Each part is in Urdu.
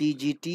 TGT,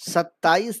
27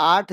8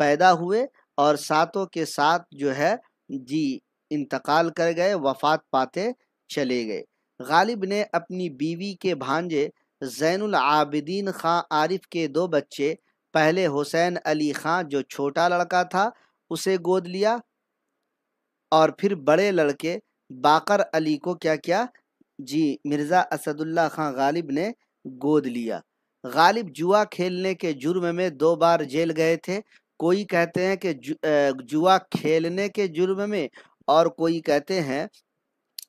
پیدا ہوئے اور ساتوں کے ساتھ جو ہے جی انتقال کر گئے، وفات پاتے چلے گئے۔ غالب نے اپنی بیوی کے بھانجے زین العابدین خان عارف کے 2 بچے، پہلے حسین علی خان جو چھوٹا لڑکا تھا اسے گود لیا، اور پھر بڑے لڑکے باقر علی کو کیا کیا جی مرزا اسد اللہ خان غالب نے گود لیا۔ غالب جوا کھیلنے کے جرم میں 2 بار جیل گئے تھے، کوئی کہتے ہیں کہ جوا کھیلنے کے جرم میں، اور کوئی کہتے ہیں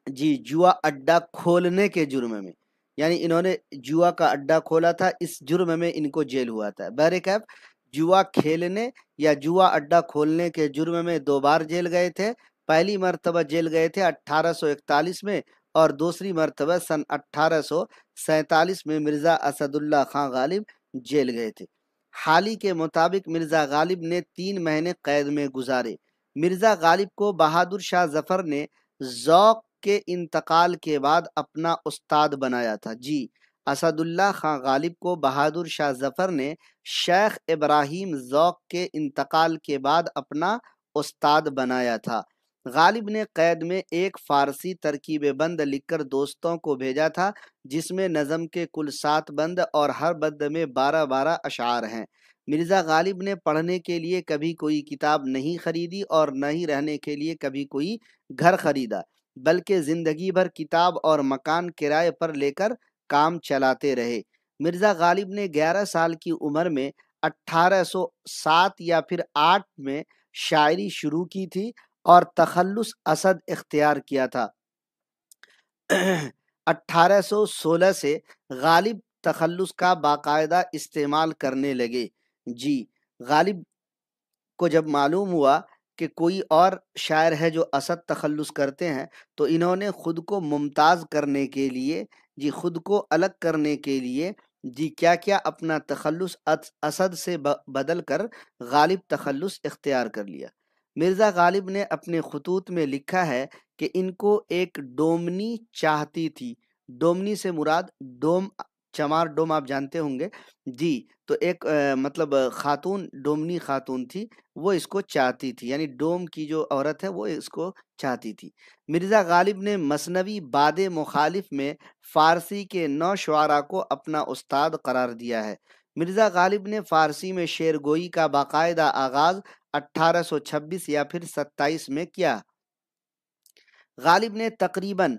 جی جوا اڈا کھولنے کے جرم میں، یعنی انہوں نے جوا کا اڈا کھولا تھا، اس جرم میں ان کو جیل ہوا تھا۔ بہرکیف جوا کھیلنے یا جوا اڈا کھولنے کے جرم میں 2 بار جیل گئے تھے۔ پہلی مرتبہ جیل گئے تھے 1841 میں، اور دوسری مرتبہ سن 1847 میں مرزا اسد اللہ خان غالب جیل گئے تھے۔ حالی کے مطابق مرزا غالب نے 3 مہینے قید میں گزارے۔ مرزا غالب کو بہادر شاہ ظفر نے ذوق کے انتقال کے بعد اپنا استاد بنایا تھا۔ جی اسد اللہ خان غالب کو بہادر شاہ ظفر نے شیخ ابراہیم ذوق کے انتقال کے بعد اپنا استاد بنایا تھا۔ غالب نے قید میں ایک فارسی ترکیب بند لکھ کر دوستوں کو بھیجا تھا، جس میں نظم کے کل 7 بند اور ہر بند میں 12 اشعار ہیں۔ مرزا غالب نے پڑھنے کے لیے کبھی کوئی کتاب نہیں خریدی اور نہ ہی رہنے کے لیے کبھی کوئی گھر خریدا، بلکہ زندگی بھر کتاب اور مکان کرائے پر لے کر کام چلاتے رہے۔ مرزا غالب نے 11 سال کی عمر میں 1807 یا پھر 8 میں شاعری شروع کی تھی اور تخلص اسد اختیار کیا تھا۔ 1816 سے غالب تخلص کا باقاعدہ استعمال کرنے لگے۔ جی غالب کو جب معلوم ہوا کہ کوئی اور شاعر ہے جو اسد تخلص کرتے ہیں، تو انہوں نے خود کو ممتاز کرنے کے لیے جی خود کو الگ کرنے کے لیے جی کیا کیا اپنا تخلص اسد سے بدل کر غالب تخلص اختیار کر لیا۔ مرزا غالب نے اپنے خطوط میں لکھا ہے کہ ان کو ایک ڈومنی چاہتی تھی۔ ڈومنی سے مراد ڈوم، چمار ڈوم آپ جانتے ہوں گے جی، تو ایک مطلب خاتون، ڈومنی خاتون تھی، وہ اس کو چاہتی تھی، یعنی ڈوم کی جو عورت ہے وہ اس کو چاہتی تھی۔ مرزا غالب نے مثنوی باد مخالف میں فارسی کے 9 شعراء کو اپنا استاد قرار دیا ہے۔ مرزا غالب نے فارسی میں شعر گوئی کا باقاعدہ آغاز 1826 یا پھر 27 میں کیا۔ غالب نے تقریباً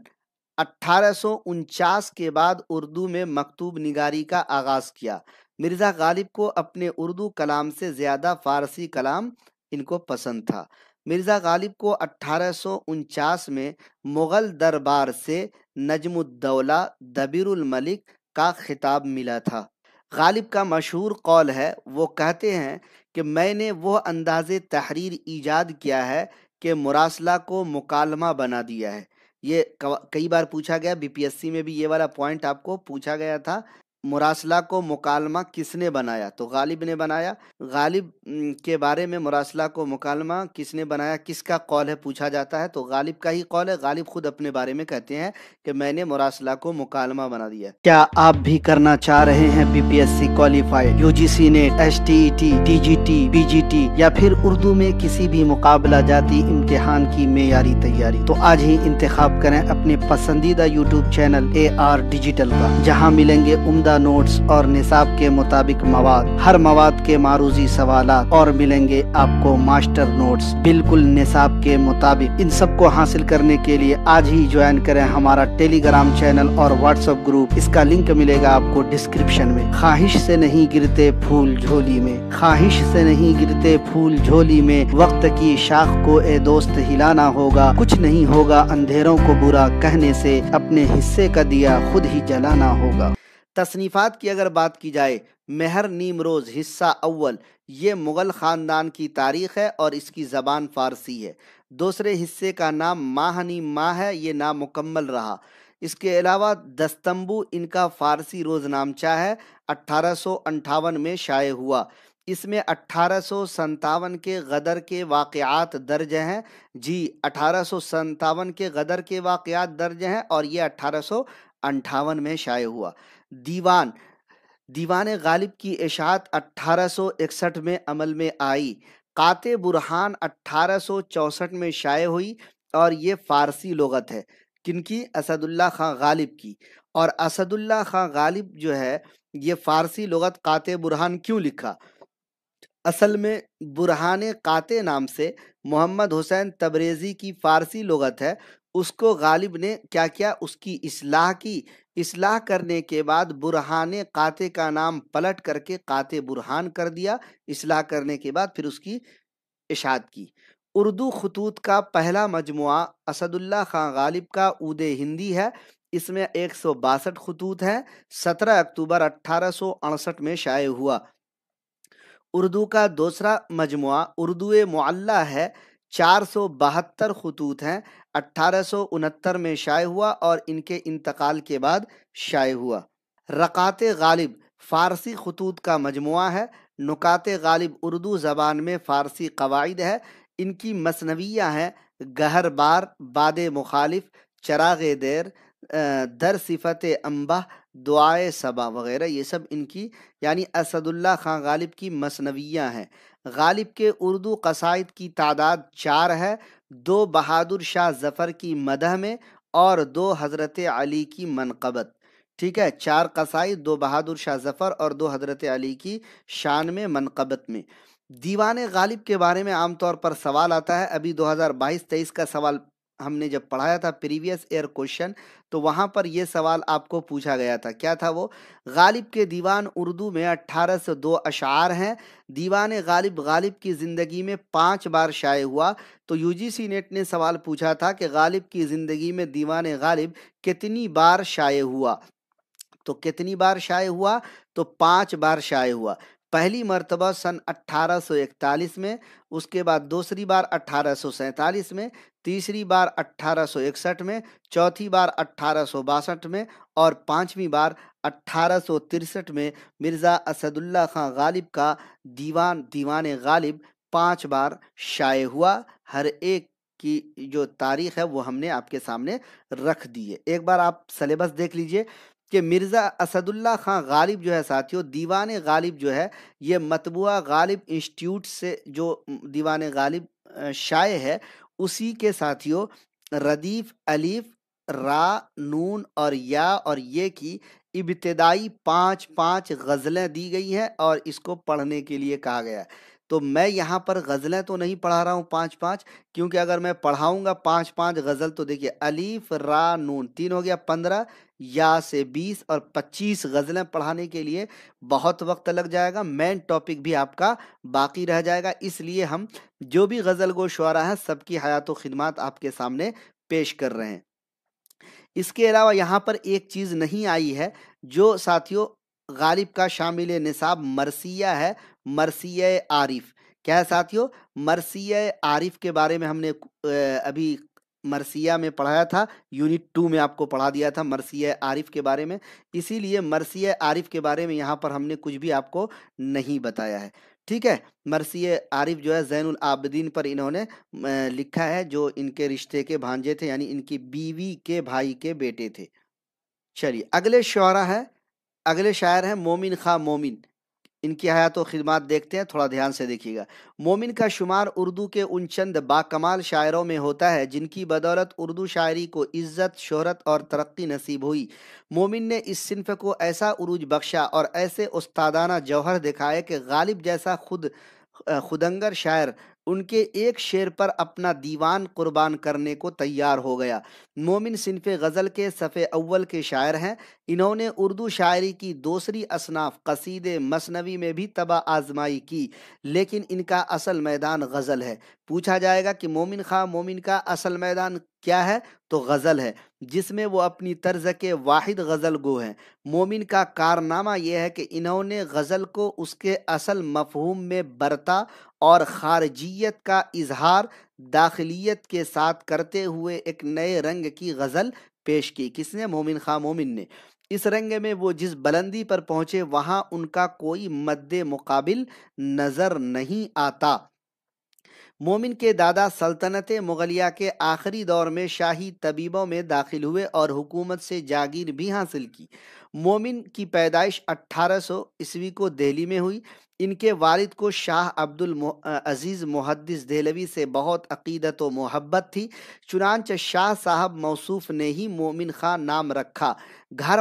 1849 کے بعد اردو میں مکتوب نگاری کا آغاز کیا۔ مرزا غالب کو اپنے اردو کلام سے زیادہ فارسی کلام ان کو پسند تھا۔ مرزا غالب کو 1849 میں مغل دربار سے نجم الدولہ دبیر الملک کا خطاب ملا تھا۔ غالب کا مشہور قول ہے، وہ کہتے ہیں کہ میں نے وہ انداز تحریر ایجاد کیا ہے کہ مراسلہ کو مکالمہ بنا دیا ہے۔ یہ کئی بار پوچھا گیا، بی پی ایس سی میں بھی یہ والا پوائنٹ آپ کو پوچھا گیا تھا، مراسلہ کو مکالمہ کس نے بنایا؟ تو غالب نے بنایا۔ غالب کے بارے میں مراسلہ کو مکالمہ کس نے بنایا، کس کا قول ہے پوچھا جاتا ہے، تو غالب کا ہی قول ہے۔ غالب خود اپنے بارے میں کہتے ہیں کہ میں نے مراسلہ کو مکالمہ بنا دیا۔ کیا آپ بھی کرنا چاہ رہے ہیں B P S C qualified, U G C NET, S T E T, T G T, P G T, یا پھر اردو میں کسی بھی مقابلہ جاتی امتحان کی معیاری تیاری؟ تو آج ہی انتخاب کریں اپنے پسندیدہ YouTube channel A R digital کا، جہاں ملیں گے عمدہ نوٹس اور نصاب کے مطابق مواد، ہر مواد کے معروضی سوالات، اور ملیں گے آپ کو ماسٹر نوٹس بالکل نصاب کے مطابق۔ ان سب کو حاصل کرنے کے لیے آج ہی جوائن کریں ہمارا ٹیلی گرام چینل اور واٹس ایپ گروپ، اس کا لنک ملے گا آپ کو ڈسکرپشن میں۔ خواہش سے نہیں گرتے پھول جھولی میں، خواہش سے نہیں گرتے پھول جھولی میں، وقت کی شاخ کو اے دوست ہلانا ہوگا، کچھ نہیں ہوگا اندھیروں کو برا کہنے سے، اپنے حصے کا دیا خود ہی جلانا ہوگا۔ تصنیفات کی اگر بات کی جائے، مہر نیمروز حصہ اول یہ مغل خاندان کی تاریخ ہے اور اس کی زبان فارسی ہے۔ دوسرے حصے کا نام ماہ نیم ماہ ہے، یہ نامکمل رہا۔ اس کے علاوہ دستمبو ان کا فارسی روز نامچہ ہے، 1858 میں شائع ہوا۔ اس میں 1857 کے غدر کے واقعات درج ہیں۔ جی 1857 کے غدر کے واقعات درج ہیں اور یہ 1858 میں شائع ہوا۔ دیوان غالب کی اشاعت 1861 میں عمل میں آئی۔ قاطع برہان 1864 میں شائع ہوئی اور یہ فارسی لغت ہے، کن کی؟ اسد اللہ خان غالب کی۔ اور اسد اللہ خان غالب جو ہے یہ فارسی لغت قاطع برہان کیوں لکھا؟ اصل میں برہان قاطع نام سے محمد حسین تبریزی کی فارسی لغت ہے، اس کو غالب نے کیا کیا؟ اس کی اصلاح کی۔ اصلاح کرنے کے بعد برہان قاطع کا نام پلٹ کر کے قاطع برہان کر دیا، اصلاح کرنے کے بعد پھر اس کی اشاعت کی۔ اردو خطوط کا پہلا مجموعہ اسد اللہ خان غالب کا عود ہندی ہے، اس میں 162 خطوط ہیں، 17 اکتوبر 1868 میں شائع ہوا۔ اردو کا دوسرا مجموعہ اردو معلّہ ہے، 472 خطوط ہیں، 1869 میں شائع ہوا اور ان کے انتقال کے بعد شائع ہوا۔ رکعت غالب فارسی خطوط کا مجموعہ ہے، نکات غالب اردو زبان میں فارسی قواعد ہے، ان کی مثنویہ ہیں گہر بار، باد مخالف، چراغ دیر، در صفت انبہ، دعائے صبا وغیرہ، یہ سب ان کی یعنی اسد اللہ خان غالب کی مثنویہ ہیں۔ غالب کے اردو قصائد کی تعداد 4 ہے، 2 بہادر شاہ ظفر کی مدح میں اور 2 حضرت علی کی منقبت۔ ٹھیک ہے، 4 قصائد، 2 بہادر شاہ ظفر اور 2 حضرت علی کی شان میں منقبت میں۔ دیوان غالب کے بارے میں عام طور پر سوال آتا ہے، ابھی 2022-23 کا سوال ہم نے جب پڑھایا تھا پریویس ایئر کوشچن، تو وہاں پر یہ سوال آپ کو پوچھا گیا تھا، کیا تھا وہ؟ غالب کے دیوان اردو میں 1802 اشعار ہیں۔ دیوان غالب غالب کی زندگی میں 5 بار شائع ہوا، تو یو جی سی نیٹ نے سوال پوچھا تھا کہ غالب کی زندگی میں دیوان غالب کتنی بار شائع ہوا؟ تو کتنی بار شائع ہوا؟ تو 5 بار شائع ہوا۔ پہلی مرتبہ سن 1841 میں، اس کے بعد دوسری بار 1847 میں، تیسری بار 1861 میں، چوتھی بار 1862 میں اور 5ویں بار 1863 میں مرزا اسد اللہ خان غالب کا دیوان غالب 5 بار شائع ہوا۔ ہر ایک کی جو تاریخ ہے وہ ہم نے آپ کے سامنے رکھ دی ہے۔ ایک بار آپ سلیبس دیکھ لیجئے کہ مرزا اسد اللہ خان غالب جو ہے ساتھیوں، دیوان غالب جو ہے یہ مطبوعہ غالب انسٹیٹیوٹ سے جو دیوان غالب شائع ہے، اسی کے ساتھیوں ردیف، الف، را، نون اور یا اور یہ کی ابتدائی 5 غزلیں دی گئی ہیں اور اس کو پڑھنے کے لیے کہا گیا ہے۔ تو میں یہاں پر غزلیں تو نہیں پڑھا رہا ہوں 5 کیونکہ اگر میں پڑھاؤں گا 5 غزل تو دیکھیے الف، را، نون 3 ہو گیا 15، یا سے 20 اور 25 غزلیں پڑھانے کے لیے بہت وقت لگ جائے گا، مین ٹاپک بھی آپ کا باقی رہ جائے گا، اس لیے ہم جو بھی غزل گو شعراء ہیں سب کی حیات و خدمات آپ کے سامنے پیش کر رہے ہیں۔ اس کے علاوہ یہاں پر ایک چیز نہیں آئی ہے جو ساتھیوں غالب کا شامل نصاب مرثیہ ہے، مرثیہ عارف۔ کیا ہے ساتھیوں؟ مرثیہ عارف کے بارے میں ہم نے ابھی مرثیہ میں پڑھایا تھا، یونٹ 2 میں آپ کو پڑھا دیا تھا مرثیہ عارف کے بارے میں، اسی لیے مرثیہ عارف کے بارے میں یہاں پر ہم نے کچھ بھی آپ کو نہیں بتایا ہے۔ ٹھیک ہے، مرثیہ عارف جو ہے زین العابدین پر انہوں نے لکھا ہے، جو ان کے رشتے کے بھانجے تھے، یعنی ان کی بیوی کے بھائی کے بیٹے تھے۔ چلیے اگلے شاعر ہیں مومن خاں مومن، ان کی حیات و خدمات دیکھتے ہیں، تھوڑا دھیان سے دیکھیے گا۔ مومن کا شمار اردو کے ان چند باکمال شاعروں میں ہوتا ہے جن کی بدولت اردو شاعری کو عزت، شہرت اور ترقی نصیب ہوئی۔ مومن نے اس صنف کو ایسا عروج بخشا اور ایسے استادانہ جوہر دکھائے کہ غالب جیسا خودنگر شاعر ان کے ایک شعر پر اپنا دیوان قربان کرنے کو تیار ہو گیا۔ مومن صنف غزل کے صف اول کے شاعر ہیں۔ انہوں نے اردو شاعری کی دوسری اصناف قصیدے، مثنوی میں بھی طبع آزمائی کی، لیکن ان کا اصل میدان غزل ہے۔ پوچھا جائے گا کہ مومن خاں مومن کا اصل میدان کیا ہے؟ تو غزل ہے، جس میں وہ اپنی طرز کے واحد غزل گو ہیں۔ مومن کا کارنامہ یہ ہے کہ انہوں نے غزل کو اس کے اصل مفہوم میں برتا اور خارجیت کا اظہار داخلیت کے ساتھ کرتے ہوئے ایک نئے رنگ کی غزل پیش کی۔ کس نے؟ مومن خاں مومن نے۔ اس رنگ میں وہ جس بلندی پر پہنچے وہاں ان کا کوئی مد مقابل نظر نہیں آتا۔ مومن کے دادا سلطنت مغلیہ کے آخری دور میں شاہی طبیبوں میں داخل ہوئے اور حکومت سے جاگیر بھی حاصل کی۔ مومن کی پیدائش 1800 کو دہلی میں ہوئی۔ ان کے والد کو شاہ عبدالعزیز محدث دہلوی سے بہت عقیدت و محبت تھی، چنانچہ شاہ صاحب موصوف نے ہی مومن خان نام رکھا۔ گھر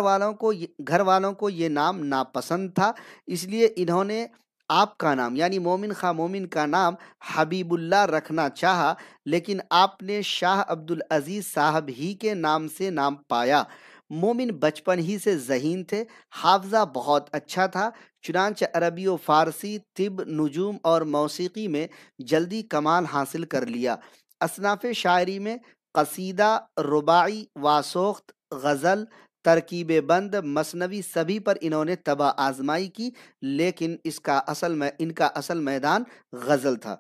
والوں کو یہ نام ناپسند تھا، اس لیے انہوں نے آپ کا نام یعنی مومن خان مومن کا نام حبیب اللہ رکھنا چاہا، لیکن آپ نے شاہ عبدالعزیز صاحب ہی کے نام سے نام پایا۔ مومن بچپن ہی سے ذہین تھے، حافظہ بہت اچھا تھا، چنانچہ عربی و فارسی، طب، نجوم اور موسیقی میں جلدی کمال حاصل کر لیا۔ اصناف شاعری میں قصیدہ، رباعی، واسوخت، غزل، ترکیب بند، مثنوی سبھی پر انہوں نے طبع آزمائی کی، لیکن ان کا اصل میدان غزل تھا۔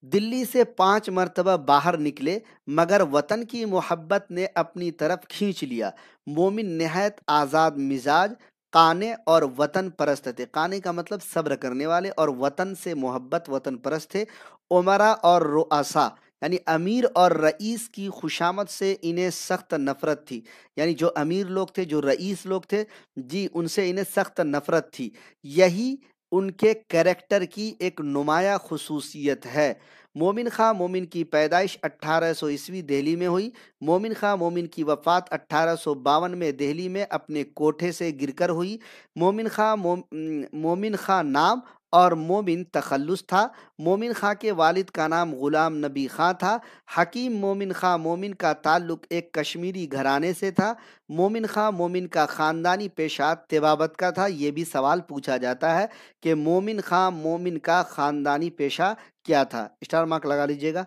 دلی سے 5 مرتبہ باہر نکلے، مگر وطن کی محبت نے اپنی طرف کھینچ لیا۔ مومن نہایت آزاد مزاج، قانع اور وطن پرست تھے۔ قانع کا مطلب صبر کرنے والے، اور وطن سے محبت، وطن پرست تھے۔ امراء اور رؤساء یعنی امیر اور رئیس کی خوشامد سے انہیں سخت نفرت تھی، یعنی جو امیر لوگ تھے، جو رئیس لوگ تھے جی، ان سے انہیں سخت نفرت تھی۔ یہی ان کے کریکٹر کی ایک نمایاں خصوصیت ہے۔ مومن خان مومن کی پیدائش 1800 دہلی میں ہوئی۔ مومن خان مومن کی وفات 1852 میں دہلی میں اپنے کوٹھے سے گر کر ہوئی۔ مومن خان نام اور مومن تخلص تھا۔ مومن خان کے والد کا نام غلام نبی خان تھا۔ حکیم مومن خان مومن کا تعلق ایک کشمیری گھرانے سے تھا۔ مومن خان مومن کا خاندانی پیشہ طبابت کا تھا۔ یہ بھی سوال پوچھا جاتا ہے کہ مومن خان مومن کا خاندانی پیشہ کیا تھا، اسٹار مارک لگا لیجئے گا۔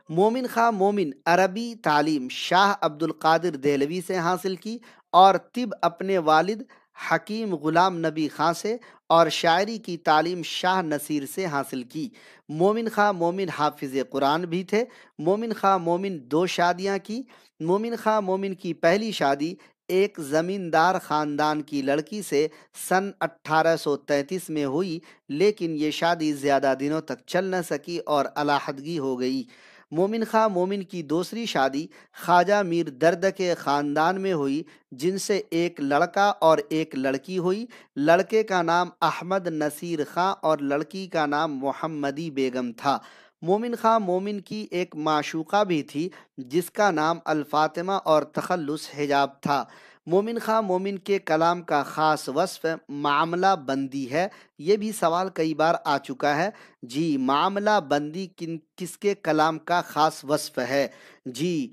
مومن خان مومن عربی تعلیم شاہ عبد القادر دہلوی سے حاصل کی، اور طب اپنے والد حکیم غلام نبی خان سے، اور شاعری کی تعلیم شاہ نصیر سے حاصل کی۔ مومن خان مومن حافظ قرآن بھی تھے۔ مومن خان مومن 2 شادیاں کی۔ مومن خان مومن کی پہلی شادی ایک زمیندار خاندان کی لڑکی سے سن 1833 میں ہوئی، لیکن یہ شادی زیادہ دنوں تک چل نہ سکی اور علیحدگی ہو گئی۔ مومن خان مومن کی دوسری شادی خواجہ میر درد کے خاندان میں ہوئی، جن سے ایک لڑکا اور ایک لڑکی ہوئی۔ لڑکے کا نام احمد نصیر خان اور لڑکی کا نام محمدی بیگم تھا۔ مومن خان مومن کی ایک معشوقہ بھی تھی، جس کا نام الفاطمہ اور تخلص حجاب تھا۔ مومن خان مومن کے کلام کا خاص وصف معاملہ بندی ہے۔ یہ بھی سوال کئی بار آ چکا ہے جی، معاملہ بندی کس کے کلام کا خاص وصف ہے؟ جی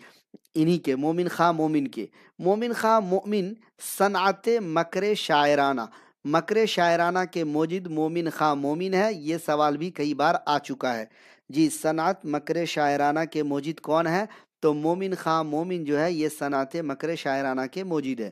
انہی کے، مومن خان مومن کے۔ مومن خان مومن صنعت مکر شاعرانہ کے موجد مومن خان مومن ہے۔ یہ سوال بھی کئی بار آ چکا ہے جی، صنعت مکر شاعرانہ کے موجد کون ہے؟ تو مومن خان مومن جو ہے یہ صنعت مکر شاعرانہ کے موجد ہے۔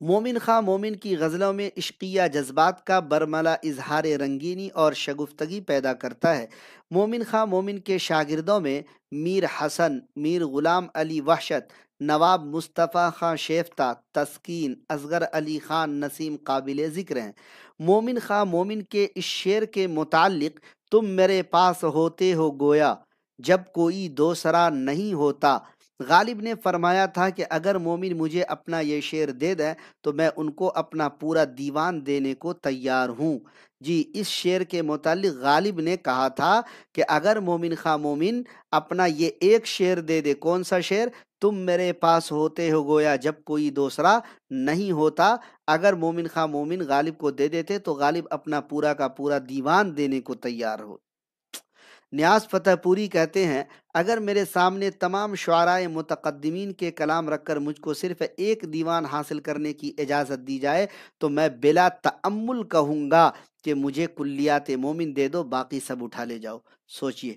مومن خان مومن کی غزلوں میں عشقیہ جذبات کا برملا اظہار رنگینی اور شگفتگی پیدا کرتا ہے۔ مومن خان مومن کے شاگردوں میں میر حسن، میر غلام علی وحشت، نواب مصطفیٰ خان شیفتہ، تسکین، اصغر علی خان نسیم قابل ذکر ہیں۔ مومن خان مومن کے اس شعر کے متعلق تم میرے پاس ہوتے ہو گویا جب کوئی دوسرا نہیں ہوتا، غالب نے فرمایا تھا کہ اگر مومن مجھے اپنا یہ شعر دے دیں تو میں ان کو اپنا پورا دیوان دینے کو تیار ہوں۔ جی اس شعر کے متعلق غالب نے کہا تھا کہ اگر مومن خان مومن اپنا یہ ایک شعر دے دے، کون سا شعر؟ تم میرے پاس ہوتے ہو گویا جب کوئی دوسرا نہیں ہوتا، اگر مومن خان مومن غالب کو دے دیتے تو غالب اپنا پورا کا پورا دیوان دینے کو تیار ہو۔ نیاز فتح پوری کہتے ہیں اگر میرے سامنے تمام شعرائے متقدمین کے کلام رکھ کر مجھ کو صرف ایک دیوان حاصل کرنے کی اجازت دی جائے تو میں بلا تأمل کہوں گا کہ مجھے کلیات مومن دے دو، باقی سب اٹھا لے جاؤ۔ سوچئے،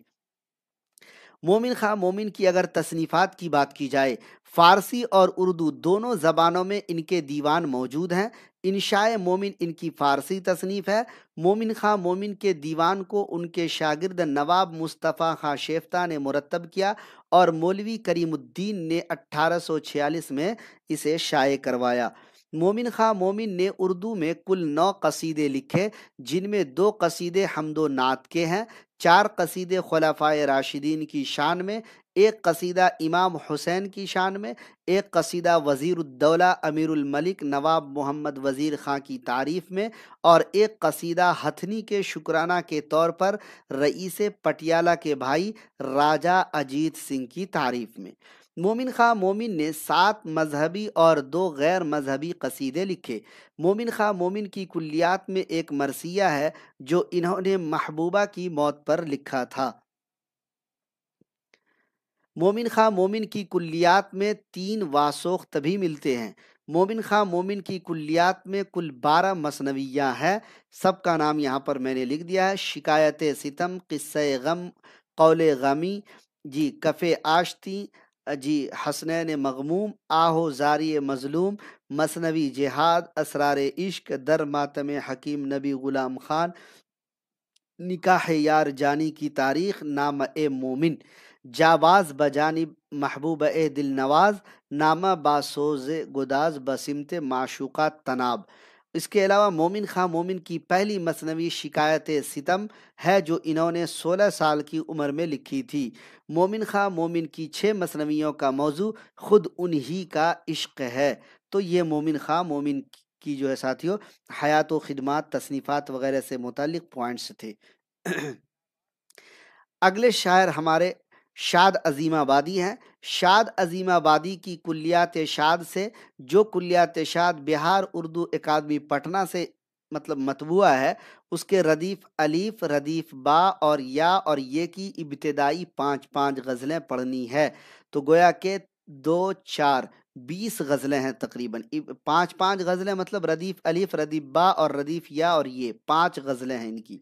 مومن خان مومن کی اگر تصنیفات کی بات کی جائے، فارسی اور اردو دونوں زبانوں میں ان کے دیوان موجود ہیں۔ انشاء مومن ان کی فارسی تصنیف ہے۔ مومن خان مومن کے دیوان کو ان کے شاگرد نواب مصطفیٰ خان شیفتہ نے مرتب کیا اور مولوی کریم الدین نے 1846 میں اسے شائع کروایا۔ مومن خان مومن نے اردو میں کل 9 قصیدے لکھے، جن میں 2 قصیدے حمد و نعت کے ہیں، 4 قصیدے خلفائے راشدین کی شان میں، ایک قصیدہ امام حسین کی شان میں، ایک قصیدہ وزیر الدولہ امیر الملک نواب محمد وزیر خان کی تعریف میں، اور ایک قصیدہ ہتھنی کے شکرانہ کے طور پر رئیس پٹیالہ کے بھائی راجہ اجیت سنگھ کی تعریف میں۔ مومن خاں مومن نے 7 مذہبی اور 2 غیر مذہبی قصیدے لکھے۔ مومن خاں مومن کی کلیات میں ایک مرثیہ ہے جو انہوں نے محبوبہ کی موت پر لکھا تھا۔ مومن خاں مومن کی کلیات میں 3 واسوخت بھی ملتے ہیں۔ مومن خاں مومن کی کلیات میں کل 12 مثنویاں ہیں، سب کا نام یہاں پر میں نے لکھ دیا ہے۔ شکایت ستم، قصہ غم، قول غمی، جی کف آشتی، جی حسنین مغموم، آہو زاری مظلوم، مثنوی جہاد، اسرار عشق، در ماتم حکیم نبی غلام خان، نکاح یار جانی کی تاریخ، نام اے مومن، جاواز بجانب محبوب اے دل نواز، نامہ باسوز گداز بسمت معشوقات تناب۔ اس کے علاوہ مومن خاں مومن کی پہلی مثنوی شکایت ستم ہے جو انہوں نے 16 سال کی عمر میں لکھی تھی۔ مومن خاں مومن کی 6 مثنویوں کا موضوع خود انہی کا عشق ہے۔ تو یہ مومن خاں مومن کی جو ہے ساتھیوں حیات و خدمات، تصنیفات وغیرہ سے متعلق پوائنٹس تھے۔ اگلے شاعر ہمارے شاد عظیم آبادی ہیں۔ شاد عظیم آبادی کی کلیات شاد سے، جو کلیات شاد بہار اردو اکادمی پٹنہ سے مطبوعہ ہے، اس کے ردیف الف، ردیف با اور یا اور یہ کی ابتدائی 5 غزلیں پڑھنی ہے۔ تو گویا کہ 2 4 20 غزلیں ہیں تقریباً۔ 5 غزلیں مطلب ردیف الف، ردیف با اور ردیف یا اور یہ 5 غزلیں ہیں ان کی۔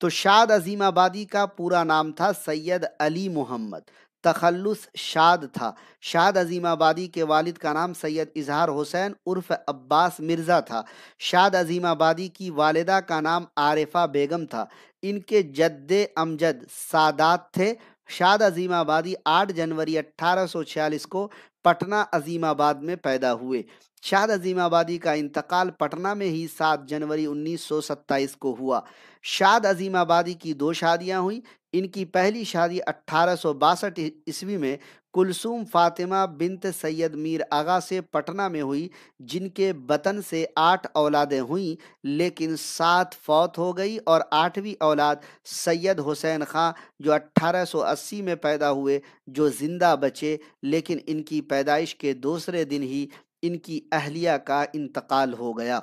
تو شاد عظیم آبادی کا پورا نام تھا سید علی محمد، تخلص شاد تھا۔ شاد عظیم آبادی کے والد کا نام سید اظہار حسین عرف عباس مرزا تھا۔ شاد عظیم آبادی کی والدہ کا نام عارفہ بیگم تھا۔ ان کے جد امجد سادات تھے۔ شاد عظیم آبادی 8 جنوری 1846 کو پٹنہ عظیم آباد میں پیدا ہوئے۔ شاد عظیم آبادی کا انتقال پٹنہ میں ہی 7 جنوری 1927 کو ہوا۔ شاد عظیم آبادی کی 2 شادیاں ہوئیں۔ ان کی پہلی شادی 1862 عیسوی میں کلثوم فاطمہ بنت سید میر آغا سے پٹنہ میں ہوئی، جن کے بطن سے 8 اولادیں ہوئیں، لیکن 7 فوت ہو گئی، اور 8ویں اولاد سید حسین خان جو 1880 میں پیدا ہوئے، جو زندہ بچے، لیکن ان کی پیدائش کے دوسرے دن ہی ان کی اہلیہ کا انتقال ہو گیا۔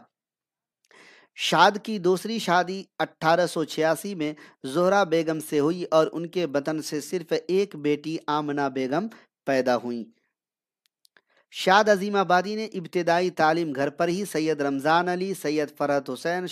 شاد کی دوسری شادی 1886 میں زہرہ بیگم سے ہوئی اور ان کے بطن سے صرف ایک بیٹی آمنہ بیگم پیدا ہوئیں۔ شاد عظیم آبادی نے ابتدائی تعلیم گھر پر ہی سید رمضان علی، سید فرحت حسین،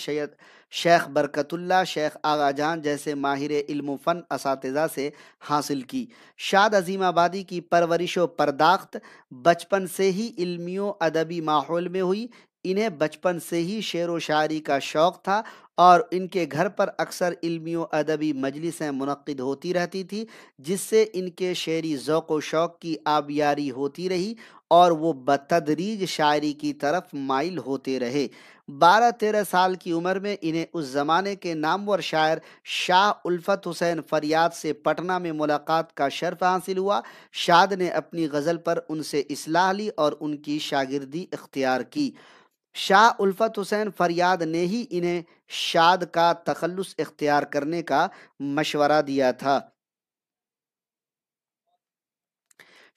شیخ برکت اللہ، شیخ آغا جان جیسے ماہر علم و فن اساتذہ سے حاصل کی۔ شاد عظیم آبادی کی پرورش و پرداخت بچپن سے ہی علمی و ادبی ماحول میں ہوئی۔ انہیں بچپن سے ہی شعر و شاعری کا شوق تھا اور ان کے گھر پر اکثر علمی و ادبی مجلسیں منعقد ہوتی رہتی تھی، جس سے ان کے شعری ذوق و شوق کی آبیاری ہوتی رہی اور وہ بتدریج شاعری کی طرف مائل ہوتے رہے۔ 12-13 سال کی عمر میں انہیں اس زمانے کے نامور شاعر شاہ الفت حسین فریاد سے پٹنہ میں ملاقات کا شرف حاصل ہوا۔ شاد نے اپنی غزل پر ان سے اصلاح لی اور ان کی شاگردی اختیار کی۔ شاہ الفت حسین فریاد نے ہی انہیں شاد کا تخلص اختیار کرنے کا مشورہ دیا تھا۔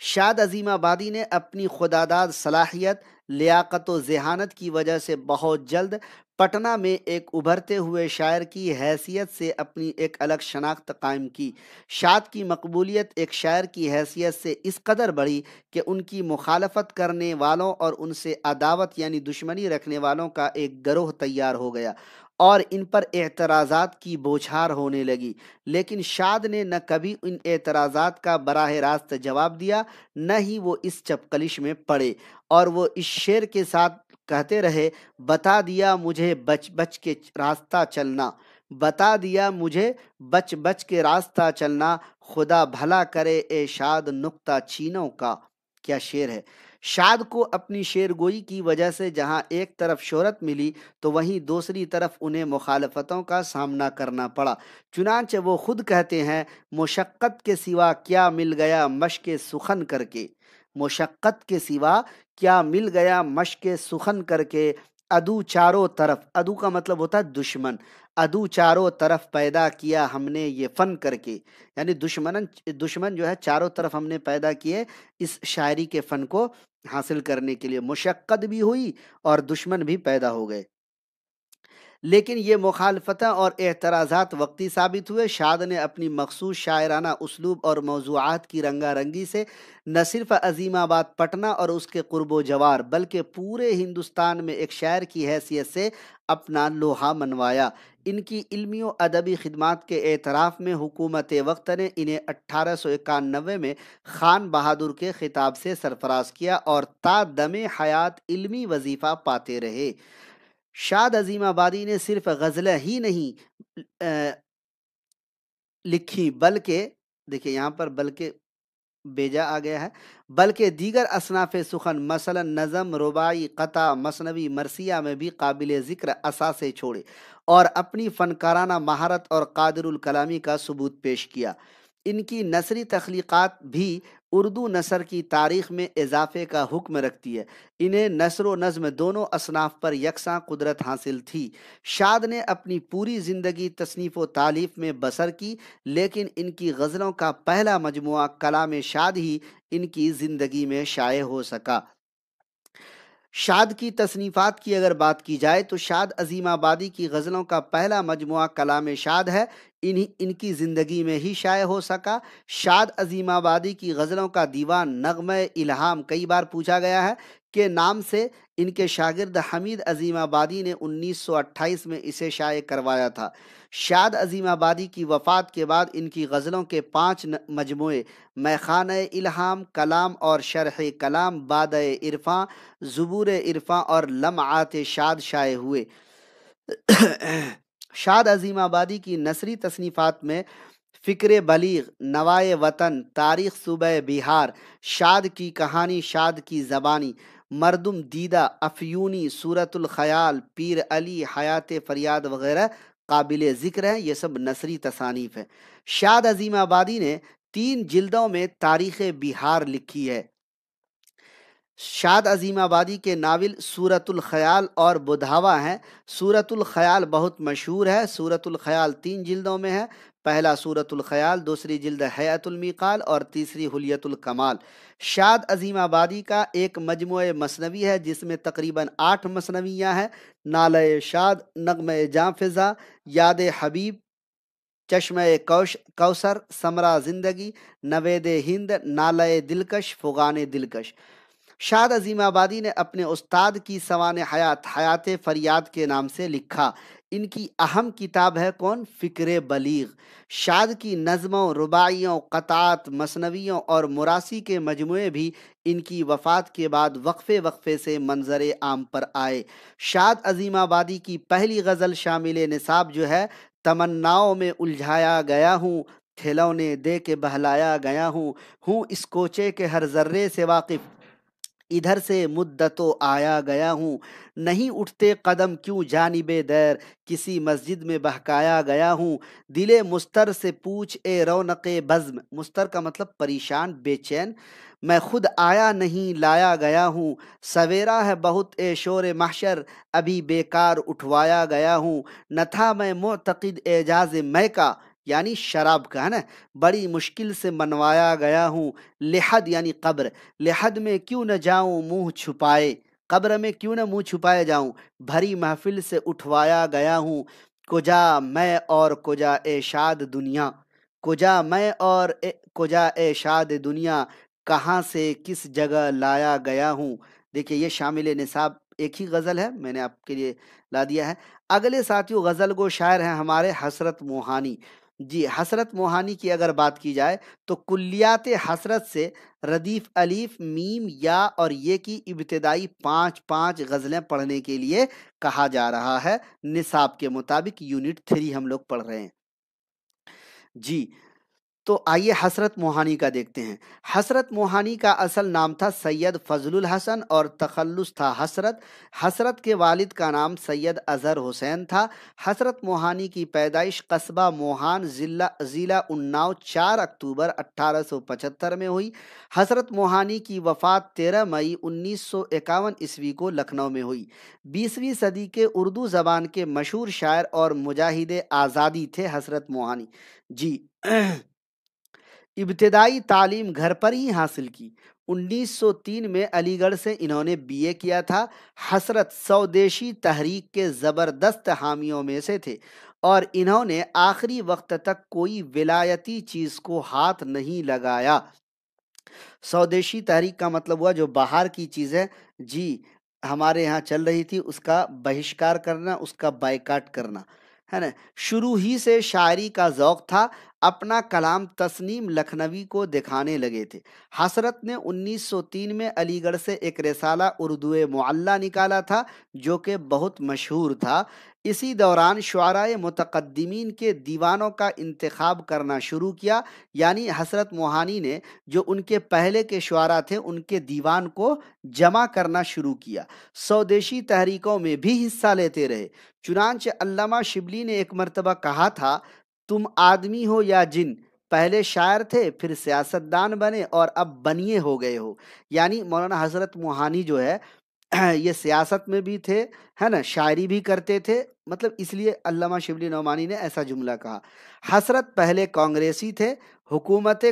شاد عظیم آبادی نے اپنی خداداد صلاحیت، لیاقت و ذہانت کی وجہ سے بہت جلد پٹنہ میں ایک ابھرتے ہوئے شاعر کی حیثیت سے اپنی ایک الگ شناخت قائم کی۔ شاد کی مقبولیت ایک شاعر کی حیثیت سے اس قدر بڑھی کہ ان کی مخالفت کرنے والوں اور ان سے عداوت یعنی دشمنی رکھنے والوں کا ایک گروہ تیار ہو گیا اور ان پر اعتراضات کی بوچھار ہونے لگی، لیکن شاد نے نہ کبھی ان اعتراضات کا براہ راست جواب دیا، نہ ہی وہ اس چپقلش میں پڑے، اور وہ اس شعر کے ساتھ کہتے رہے: بتا دیا مجھے بچ بچ کے راستہ چلنا، بتا دیا مجھے بچ بچ کے راستہ چلنا، خدا بھلا کرے اے شاد نکتہ چینوں کا۔ کیا شعر ہے! شاد کو اپنی شعر گوئی کی وجہ سے جہاں ایک طرف شہرت ملی تو وہیں دوسری طرف انہیں مخالفتوں کا سامنا کرنا پڑا۔ چنانچہ وہ خود کہتے ہیں، مشقت کے سوا کیا مل گیا مشق سخن کر کے، مشقت کے سوا کیا مل گیا مشق سخن کر کے، عدو چاروں طرف، عدو کا مطلب ہوتا ہے دشمن، عدو چاروں طرف پیدا کیا ہم نے یہ فن کر کے، یعنی دشمن جو ہے چاروں طرف ہم نے پیدا کیے اس شاعری کے فن کو حاصل کرنے کے لیے، مشقت بھی ہوئی اور دشمن بھی پیدا ہو گئے۔ لیکن یہ مخالفتیں اور اعتراضات وقتی ثابت ہوئے۔ شاد نے اپنی مخصوص شاعرانہ اسلوب اور موضوعات کی رنگا رنگی سے نہ صرف عظیم آباد پٹنہ اور اس کے قرب و جوار بلکہ پورے ہندوستان میں ایک شاعر کی حیثیت سے اپنا لوہا منوایا۔ ان کی علمی و ادبی خدمات کے اعتراف میں حکومت وقت نے انہیں 1891 میں خان بہادر کے خطاب سے سرفراز کیا اور تا دم حیات علمی وظیفہ پاتے رہے۔ شاد عظیم آبادی نے صرف غزلیں ہی نہیں لکھی بلکہ، دیکھیں یہاں پر بلکہ بیجا آ گیا ہے، بلکہ دیگر اصناف سخن مثلا نظم، رباعی، قطع، مثنوی، مرثیہ میں بھی قابل ذکر اثاثے چھوڑے اور اپنی فنکارانہ مہارت اور قادر الکلامی کا ثبوت پیش کیا۔ ان کی نثری تخلیقات بھی اردو نثر کی تاریخ میں اضافے کا حکم رکھتی ہے۔ انہیں نثر و نظم دونوں اصناف پر یکساں قدرت حاصل تھی۔ شاد نے اپنی پوری زندگی تصنیف و تالیف میں بسر کی، لیکن ان کی غزلوں کا پہلا مجموعہ کلام شاد ہی ان کی زندگی میں شائع ہو سکا۔ شاد کی تصنیفات کی اگر بات کی جائے تو شاد عظیم آبادی کی غزلوں کا پہلا مجموعہ کلام شاد ہے، ان کی زندگی میں ہی شائع ہو سکا۔ شاد عظیم آبادی کی غزلوں کا دیوان نغمہ الہام کئی بار پوچھا گیا ہے کے نام سے ان کے شاگرد حمید عظیم آبادی نے 1928 میں اسے شائع کروایا تھا۔ شاد عظیم آبادی کی وفات کے بعد ان کی غزلوں کے 5 مجموعے میخانہ الہام، کلام اور شرح کلام، بادہ عرفاں، زبور عرفاں اور لمعات شاد شائع ہوئے۔ شاد عظیم آبادی کی نثری تصنیفات میں فکر بلیغ، نوائے وطن، تاریخ صوبہ بہار، شاد کی کہانی، شاد کی زبانی، مردم دیدہ، افیونی، صورت الخیال، پیر علی، حیات فریاد وغیرہ قابل ذکر ہیں۔ یہ سب نثری تصانیف ہیں۔ شاد عظیم آبادی نے 3 جلدوں میں تاریخ بہار لکھی ہے۔ شاد عظیم آبادی کے ناول صورت الخیال اور بدھاوا ہیں۔ صورت الخیال بہت مشہور ہے۔ صورت الخیال 3 جلدوں میں ہے۔ پہلا صورت الخیال، دوسری جلد حیات المیقال اور تیسری حلیت الکمال۔ شاد عظیم آبادی کا ایک مجموعہ مثنوی ہے جس میں تقریباً 8 مثنویاں ہیں: نالہ شاد، نغمہ جاں فضا، یاد حبیب، چشمہ کوثر، ثمرہ زندگی، نوید ہند، نالہ دلکش، فغان دلکش۔ شاد عظیم آبادی نے اپنے استاد کی سوانح حیات حیات فریاد کے نام سے لکھا۔ ان کی اہم کتاب ہے کون؟ فکر بلیغ۔ شاد کی نظموں، رباعیوں، قطعات، مثنویوں اور مراثی کے مجموعے بھی ان کی وفات کے بعد وقفے وقفے سے منظر عام پر آئے۔ شاد عظیم آبادی کی پہلی غزل شامل نصاب جو ہے، تمناؤں میں الجھایا گیا ہوں، کھلونے دے کے بہلایا گیا ہوں اس کوچے کے ہر ذرے سے واقف، ادھر سے مدتوں آیا گیا ہوں، نہیں اٹھتے قدم کیوں جانب دیر، کسی مسجد میں بہکایا گیا ہوں، دل مستر سے پوچھ اے رونق بزم، مستر کا مطلب پریشان، بے چین، میں خود آیا نہیں لایا گیا ہوں، سویرا ہے بہت اے شور محشر، ابھی بیکار اٹھوایا گیا ہوں، نہ تھا میں معتقد اعجاز میں کا، یعنی شراب کا ہے نا، بڑی مشکل سے منوایا گیا ہوں، لحد یعنی قبر، لحد میں کیوں نہ جاؤں منہ چھپائے، قبر میں کیوں نہ منہ چھپائے جاؤں، بھری محفل سے اٹھوایا گیا ہوں، کجا میں اور کجا اے شاد دنیا، کجا میں اور کجا اے شاد دنیا، کہاں سے کس جگہ لایا گیا ہوں۔ دیکھیے یہ شامل نصاب ایک ہی غزل ہے، میں نے آپ کے لیے لا دیا ہے۔ اگلے ساتھیوں غزل گو شاعر ہیں ہمارے حسرت موہانی۔ جی حسرت موہانی کی اگر بات کی جائے تو کلیات حسرت سے ردیف الف میم یا اور یہ کی ابتدائی 5 غزلیں پڑھنے کے لیے کہا جا رہا ہے۔ نصاب کے مطابق یونٹ 3 ہم لوگ پڑھ رہے ہیں۔ جی تو آئیے حسرت موہانی کا دیکھتے ہیں۔ حسرت موہانی کا اصل نام تھا سید فضل الحسن اور تخلص تھا حسرت۔ حسرت کے والد کا نام سید اظہر حسین تھا۔ حسرت موہانی کی پیدائش قصبہ موہان ضلع اناؤ 4 اکتوبر 1875 میں ہوئی۔ حسرت موہانی کی وفات 13 مئی 1951 عیسوی کو لکھنؤ میں ہوئی۔ 20ویں صدی کے اردو زبان کے مشہور شاعر اور مجاہد آزادی تھے حسرت موہانی جی۔ ابتدائی تعلیم گھر پر ہی حاصل کی۔ 1903 میں علی گڑھ سے انہوں نے BA کیا تھا۔ حسرت سودیشی تحریک کے زبردست حامیوں میں سے تھے اور انہوں نے آخری وقت تک کوئی ولایتی چیز کو ہاتھ نہیں لگایا۔ سودیشی تحریک کا مطلب ہوا جو باہر کی چیزیں جی ہمارے یہاں چل رہی تھی اس کا بہشکار کرنا، اس کا بائیکاٹ کرنا ہے نا۔ شروع ہی سے شاعری کا ذوق تھا، اپنا کلام تسنیم لکھنوی کو دکھانے لگے تھے۔ حسرت نے 1903 میں علی گڑھ سے ایک رسالہ اردو معلی نکالا تھا جو کہ بہت مشہور تھا۔ اسی دوران شعرائے متقدمین کے دیوانوں کا انتخاب کرنا شروع کیا، یعنی حسرت موہانی نے جو ان کے پہلے کے شعراء تھے ان کے دیوان کو جمع کرنا شروع کیا۔ سودیشی تحریکوں میں بھی حصہ لیتے رہے۔ چنانچہ علامہ شبلی نے ایک مرتبہ کہا تھا، تم آدمی ہو یا جن، پہلے شاعر تھے پھر سیاستدان بنے اور اب بنیے ہو گئے ہو۔ یعنی مولانا حسرت موہانی جو ہے یہ سیاست میں بھی تھے ہے نا، شاعری بھی کرتے تھے، مطلب اس لیے علامہ شبلی نعمانی نے ایسا جملہ کہا۔ حسرت پہلے کانگریسی تھے، حکومت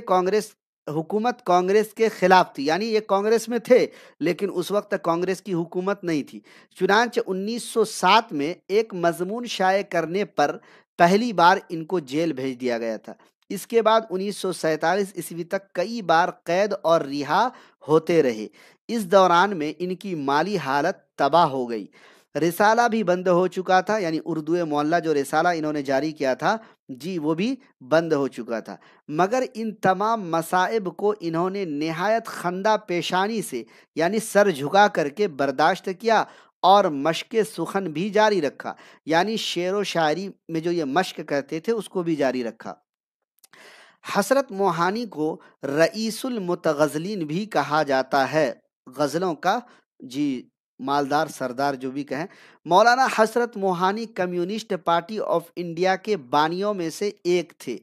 کانگریس کے خلاف تھی، یعنی یہ کانگریس میں تھے لیکن اس وقت کانگریس کی حکومت نہیں تھی۔ چنانچہ 1907 میں ایک مضمون شائع کرنے پر پہلی بار ان کو جیل بھیج دیا گیا تھا۔ اس کے بعد 1947 عیسوی تک کئی بار قید اور رہا ہوتے رہے۔ اس دوران میں ان کی مالی حالت تباہ ہو گئی۔ رسالہ بھی بند ہو چکا تھا، یعنی اردو معلی جو رسالہ انہوں نے جاری کیا تھا جی وہ بھی بند ہو چکا تھا۔ مگر ان تمام مصائب کو انہوں نے نہایت خندہ پیشانی سے یعنی سر جھکا کر کے برداشت کیا اور مشق سخن بھی جاری رکھا، یعنی شعر و شاعری میں جو یہ مشق کرتے تھے اس کو بھی جاری رکھا۔ حسرت موہانی کو رئیس المتغزلین بھی کہا جاتا ہے، غزلوں کا جی مالدار سردار جو بھی کہیں۔ Maulana Hasrat Mohani communist party of India کے بانیوں میں سے ایک تھے۔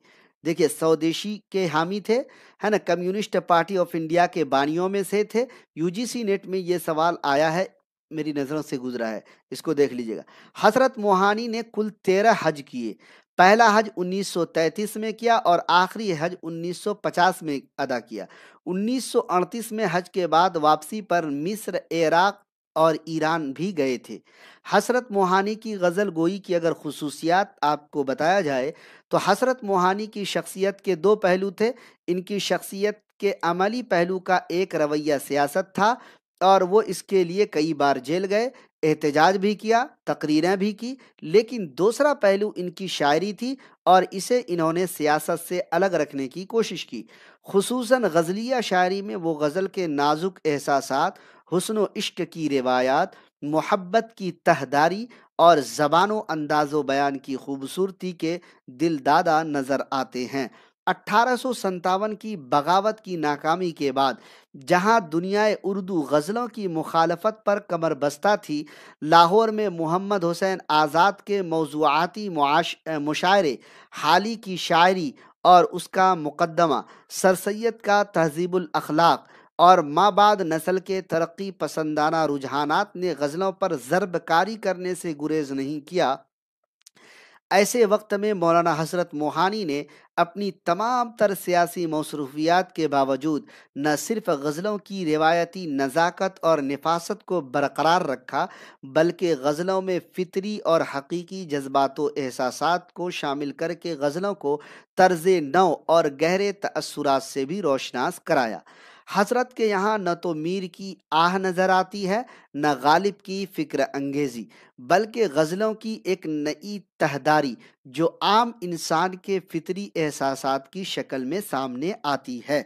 دیکھیے سودیشی کے حامی تھے ہے نا، کمیونسٹ پارٹی آف انڈیا کے بانیوں میں سے تھے۔ UGC نیٹ میں یہ سوال آیا ہے، میری نظروں سے گزرا ہے، اس کو دیکھ لیجئے گا۔ حسرت موہانی نے کل 13 حج کیے۔ پہلا حج 1933 میں کیا اور آخری حج 1950 میں ادا کیا۔ 1938 میں حج کے بعد واپسی پر مصر، عراق اور ایران بھی گئے تھے۔ حسرت موہانی کی غزل گوئی کی اگر خصوصیات آپ کو بتایا جائے تو حسرت موہانی کی شخصیت کے 2 پہلو تھے۔ ان کی شخصیت کے عملی پہلو کا ایک رویہ سیاست تھا اور وہ اس کے لیے کئی بار جیل گئے، احتجاج بھی کیا، تقریریں بھی کی، لیکن دوسرا پہلو ان کی شاعری تھی اور اسے انہوں نے سیاست سے الگ رکھنے کی کوشش کی۔ خصوصاً غزلیہ شاعری میں وہ غزل کے نازک احساسات، حسن و عشق کی روایات، محبت کی تہداری اور زبان و انداز و بیان کی خوبصورتی کے دل دادا نظر آتے ہیں۔ 1857 کی بغاوت کی ناکامی کے بعد جہاں دنیائے اردو غزلوں کی مخالفت پر کمر بستہ تھی، لاہور میں محمد حسین آزاد کے موضوعاتی مشاعرے، حالی کی شاعری اور اس کا مقدمہ، سر سید کا تہذیب الاخلاق اور ماں بعد نسل کے ترقی پسندانہ رجحانات نے غزلوں پر ضرب کاری کرنے سے گریز نہیں کیا۔ ایسے وقت میں مولانا حسرت موہانی نے اپنی تمام تر سیاسی مصروفیات کے باوجود نہ صرف غزلوں کی روایتی نزاکت اور نفاست کو برقرار رکھا بلکہ غزلوں میں فطری اور حقیقی جذبات و احساسات کو شامل کر کے غزلوں کو طرز نو اور گہرے تأثرات سے بھی روشناس کرایا۔ حسرت کے یہاں نہ تو میر کی آہ نظر آتی ہے نہ غالب کی فکر انگیزی، بلکہ غزلوں کی ایک نئی تہداری جو عام انسان کے فطری احساسات کی شکل میں سامنے آتی ہے،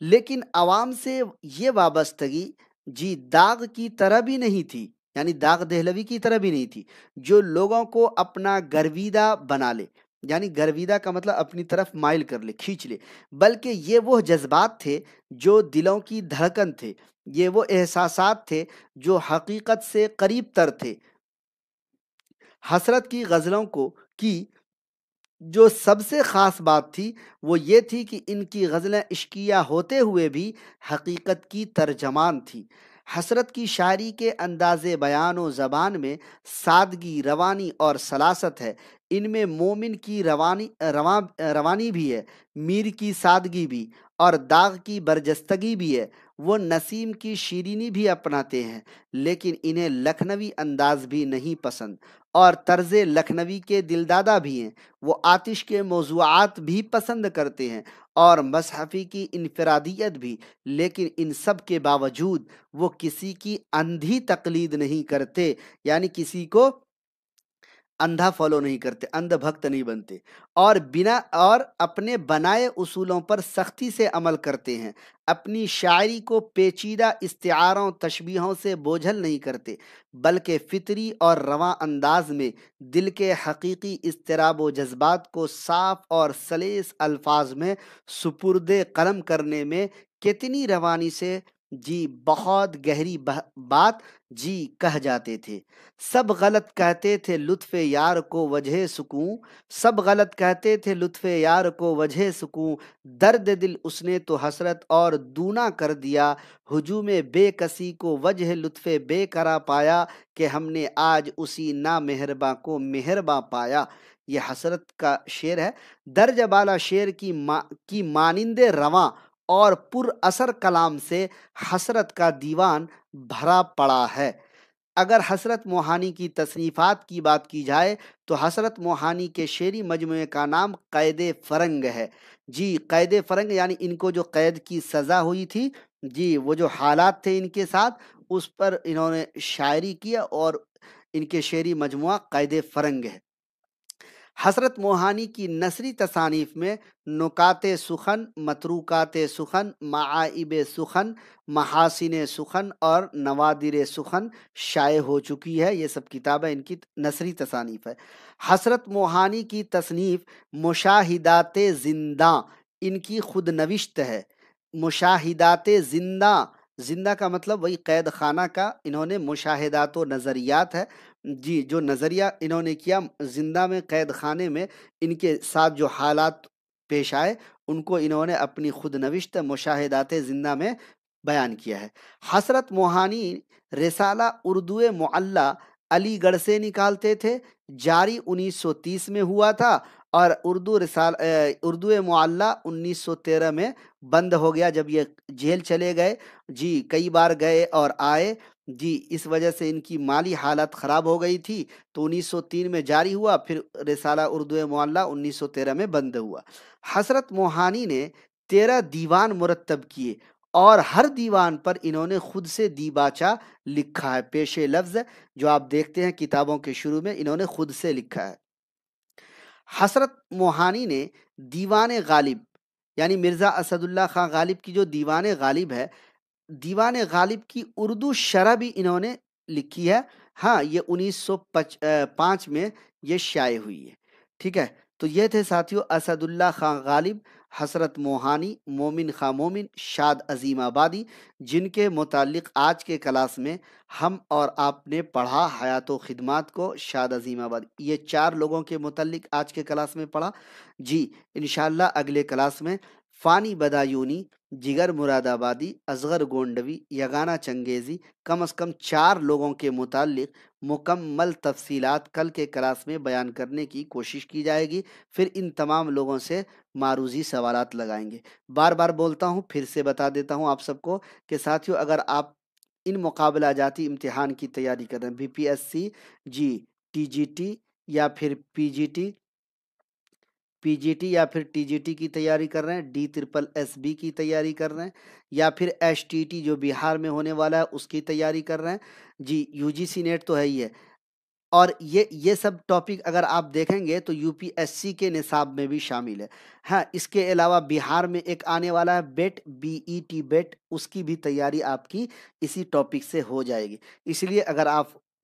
لیکن عوام سے یہ وابستگی جی داغ کی طرح بھی نہیں تھی، یعنی داغ دہلوی کی طرح بھی نہیں تھی جو لوگوں کو اپنا گرویدہ بنا لے۔ یعنی گرویدہ کا مطلب اپنی طرف مائل کر لے، کھینچ لے، بلکہ یہ وہ جذبات تھے جو دلوں کی دھڑکن تھے، یہ وہ احساسات تھے جو حقیقت سے قریب تر تھے۔ حسرت کی غزلوں کی جو سب سے خاص بات تھی وہ یہ تھی کہ ان کی غزلیں عشقیہ ہوتے ہوئے بھی حقیقت کی ترجمان تھی۔ حسرت کی شاعری کے انداز بیان و زبان میں سادگی، روانی اور سلاست ہے۔ ان میں مومن کی روانی بھی ہے، میر کی سادگی بھی، اور داغ کی برجستگی بھی ہے۔ وہ نسیم کی شیرینی بھی اپناتے ہیں، لیکن انہیں لکھنوی انداز بھی نہیں پسند، اور طرز لکھنوی کے دلدادہ بھی ہیں۔ وہ آتش کے موضوعات بھی پسند کرتے ہیں اور مصحفی کی انفرادیت بھی، لیکن ان سب کے باوجود وہ کسی کی اندھی تقلید نہیں کرتے، یعنی کسی کو اندھا فالو نہیں کرتے، اندھ بھکت نہیں بنتے، اور اپنے بنائے اصولوں پر سختی سے عمل کرتے ہیں۔ اپنی شاعری کو پیچیدہ استعاروں تشبیہوں سے بوجھل نہیں کرتے، بلکہ فطری اور رواں انداز میں دل کے حقیقی اضطراب و جذبات کو صاف اور سلیس الفاظ میں سپرد قلم کرنے میں کتنی روانی سے جی بہت گہری بات جی کہہ جاتے تھے۔ سب غلط کہتے تھے لطف یار کو وجہ سکون، سب غلط کہتے تھے لطف یار کو وجہ سکون، درد دل اس نے تو حسرت اور دونا کر دیا، ہجوم بے کسی کو وجہ لطف بے کرا پایا، کہ ہم نے آج اسی نامہرباں کو مہرباں پایا۔ یہ حسرت کا شعر ہے۔ درج بالا شعر کی مانند رواں اور پر اثر کلام سے حسرت کا دیوان بھرا پڑا ہے۔ اگر حسرت موہانی کی تصنیفات کی بات کی جائے تو حسرت موہانی کے شعری مجموعے کا نام قید فرنگ ہے۔ جی قید فرنگ یعنی ان کو جو قید کی سزا ہوئی تھی، جی وہ جو حالات تھے ان کے ساتھ، اس پر انہوں نے شاعری کیا، اور ان کے شعری مجموعہ قید فرنگ ہے۔ حسرت موہانی کی نثری تصانیف میں نکات سخن، متروکات سخن، معائب سخن، محاسن سخن اور نوادر سخن شائع ہو چکی ہے۔ یہ سب کتابیں ان کی نثری تصانیف ہے۔ حسرت موہانی کی تصنیف مشاہدات زنداں ان کی خود نوشت ہے۔ مشاہدات زنداں، زندہ کا مطلب وہی قید خانہ کا، انہوں نے مشاہدات و نظریات ہے جی، جو نظریہ انہوں نے کیا زندہ میں، قید خانے میں ان کے ساتھ جو حالات پیش آئے ان کو انہوں نے اپنی خود نوشت مشاہدات زندہ میں بیان کیا ہے۔ حسرت موہانی رسالہ اردو معلی علی گڑھ سے نکالتے تھے، جاری 1930 میں ہوا تھا، اور اردو معلی 1913 میں بند ہو گیا جب یہ جیل چلے گئے۔ جی کئی بار گئے اور آئے، جی اس وجہ سے ان کی مالی حالت خراب ہو گئی تھی، تو 1903 میں جاری ہوا، پھر رسالہ اردو معلی 1913 میں بند ہوا۔ حسرت موہانی نے 13 دیوان مرتب کیے، اور ہر دیوان پر انہوں نے خود سے دیباچہ لکھا ہے، پیش لفظ جو آپ دیکھتے ہیں کتابوں کے شروع میں انہوں نے خود سے لکھا ہے۔ حسرت موہانی نے دیوان غالب یعنی مرزا اسد اللہ خان غالب کی جو دیوان غالب ہے، دیوان غالب کی اردو شرح بھی انہوں نے لکھی ہے۔ ہاں یہ 1905 میں یہ شائع ہوئی ہے۔ ٹھیک ہے، تو یہ تھے ساتھیوں اسد اللہ خان غالب، حسرت موہانی، مومن خان مومن، شاد عظیم آبادی، جن کے متعلق آج کے کلاس میں ہم اور آپ نے پڑھا حیات و خدمات کو، شاد عظیم آبادی، یہ 4 لوگوں کے متعلق آج کے کلاس میں پڑھا۔ جی انشاءاللہ اگلے کلاس میں فانی بدایونی، جگر مراد آبادی، اصغر گونڈوی، یگانہ چنگیزی، کم از کم 4 لوگوں کے متعلق مکمل تفصیلات کل کے کلاس میں بیان کرنے کی کوشش کی جائے گی۔ پھر ان تمام لوگوں سے معروضی سوالات لگائیں گے۔ بار بار بولتا ہوں، پھر سے بتا دیتا ہوں آپ سب کو کہ ساتھیوں اگر آپ ان مقابلہ جاتی امتحان کی تیاری کر رہے ہیں، B P S C, G T G T یا پھر پی جی ٹی یا پھر ٹی جی ٹی کی تیاری کر رہے ہیں، DSSB کی تیاری کر رہے ہیں، یا پھر HTT جو بہار میں ہونے والا ہے اس کی تیاری کر رہے ہیں، جی UGC نیٹ تو ہے ہی ہے، اور یہ سب ٹاپک اگر آپ دیکھیں گے تو UPSC کے نصاب میں بھی شامل ہے۔ ہاں اس کے علاوہ بہار میں ایک آنے والا ہے BET بیٹ، اس کی بھی تیاری آپ کی اسی ٹاپک سے ہو جائے گی۔ اس لیے اگر آپ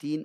3